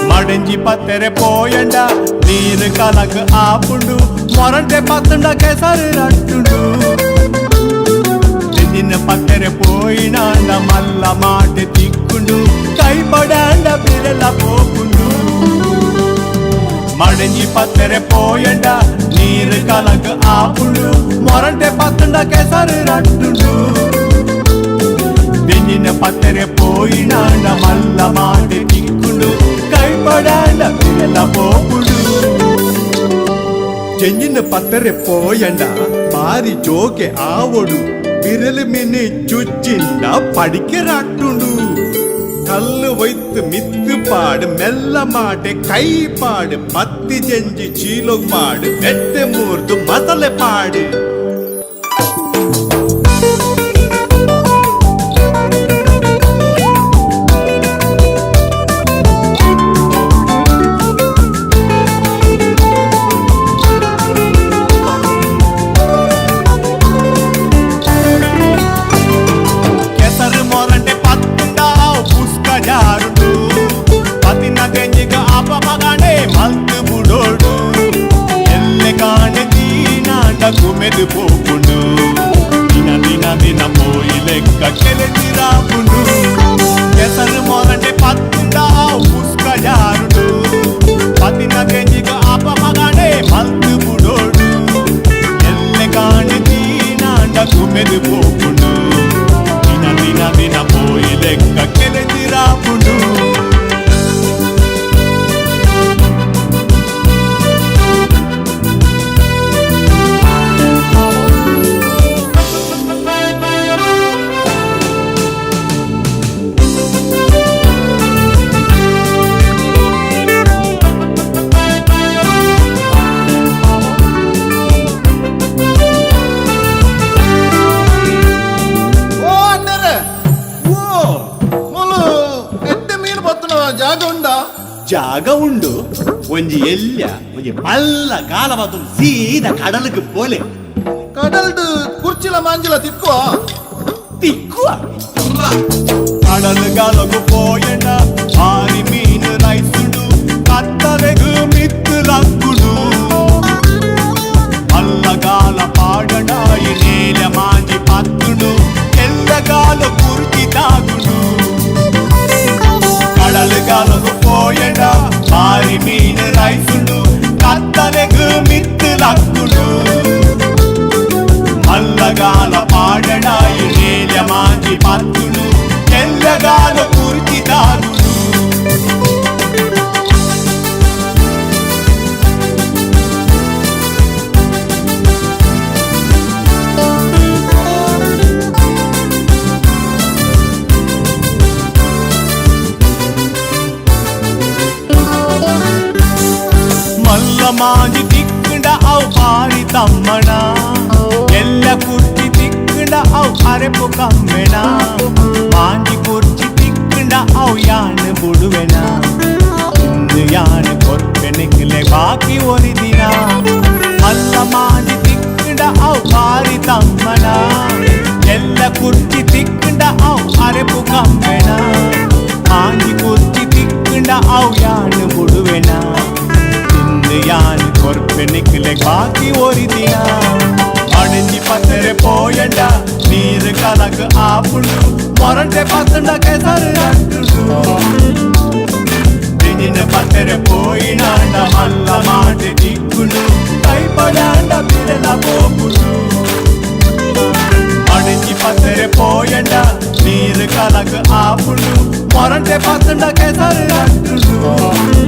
మడించి పత్తెరె పోయండ నీరు కలకు ఆపుండు మొరంటే పత్తుండ కేసరి రట్టుండు నిన్న పత్తెరె పోయినాండ మల్ల మాట తిక్కుండు కైపడాండ బిరల పోకుండు మడించి పత్తెరె పోయండ నీరు కలకు ఆపుండు మొరంటే పత్తుండ కేసరి రట్టుండు నిన్న పత్తెరె పోయినాండ మల్ల మాట తిక్కుండు കൈപടാണ്ട വിരല പോകുടു ചെഞ്ഞിന പത്തരെ പോയണ്ട മാറി ജോക്കെ ആവൊടു വിരല് മിന്നി ചുച്ചിണ്ട പഠിക്കറാട്ടുണ്ടു കല്ല് വൈത്ത് മിത്ത് പാട് മെല്ല മാട്ടെ കൈ പാട് പത്തി ചെഞ്ചി ചീലോ പാട് എട്ട് മൂർത്ത് മസല പാട് కుమెదు పోకుండు దిన దిన దిన పోయి లెక్క కెలెచి రాపుండు ఎసరు మొరంటే పత్తుండా పుష్క జారుడు పతిన గెంజిక ఆపమగానే మల్తు బుడోడు ఎల్లె కాని దీనాండ కుమెదు పోకుండు దిన దిన దిన పోయి లెక్క కెలెచి రాపుండు ஜாக உண்டு கொஞ்சம் எல்ல கொஞ்சம் பல்ல காலமாத்தும் சீத கடலுக்கு போலே கடல் குர்ச்சில மாஞ்சில திக்குவா திக்குவா கடல் காலக்கு போயണ്ട ஆரி மீன் ரைசுடு கத்தலகு மித்து லக்குடு பல்ல கால பாடடாய் நீல மாஞ்சி பத்துடு எல்ல கால குர்ச்சி தாகுடு கடல் காலக்கு పోయడ మారి మీన రైసుడు కత్తలెగు మిత్తు లక్కుడు మల్లగాల పాడడాయి నేల మాంచి పత్తుడు తెల్లగాల కుర్చి తాగుడు മാഞ്ചി തിക്കണ്ട ഔ പാരി തമ്മണ എല്ല കുർച്ചി തിക്കണ്ട ഔ അരപ്പു കമ്മണ മാഞ്ചി കുർച്ചി തിക്കണ്ട ഔ യാണ് ബുടുവെന ഇന്ന് യാണ് കൊർപ്പെനെക്കിലെ ബാക്കി ഒരു ദിന അല്ല മാഞ്ചി തിക്കണ്ട ഔ പാരി തമ്മണ എല്ല കുർച്ചി തിക്കണ്ട ഔ അരപ്പു കമ്മണ മാഞ്ചി കുർച്ചി തിക്കണ്ട ഔ യാണ് ബുടുവെന யான் கொர்பெனிக்கலே பாக்கி ஒரு தினா அடிஞ்சி பத்தரை போயண்டா நீரு கலக்கு ஆப்புண்டு மொரண்டே பத்தண்டா கேசரு ரட்டுண்டு தினின பத்தரை போயினாண்ட மல்ல மாட்டு திக்குண்டு கைப்படாண்ட பிறல போகுண்டு அடிஞ்சி பத்தரை போயண்டா நீரு கலக்கு ஆப்புண்டு மொரண்டே பத்தண்டா கேசரு ரட்டுண்டு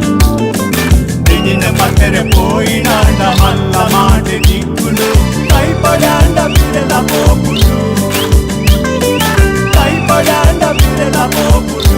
నిన్న పత్తెర పోయినాండ మల్ల మాట దిక్కుడు కైపడాండ బిరల పోకుడు కైపడాండ బిరల పోకుడు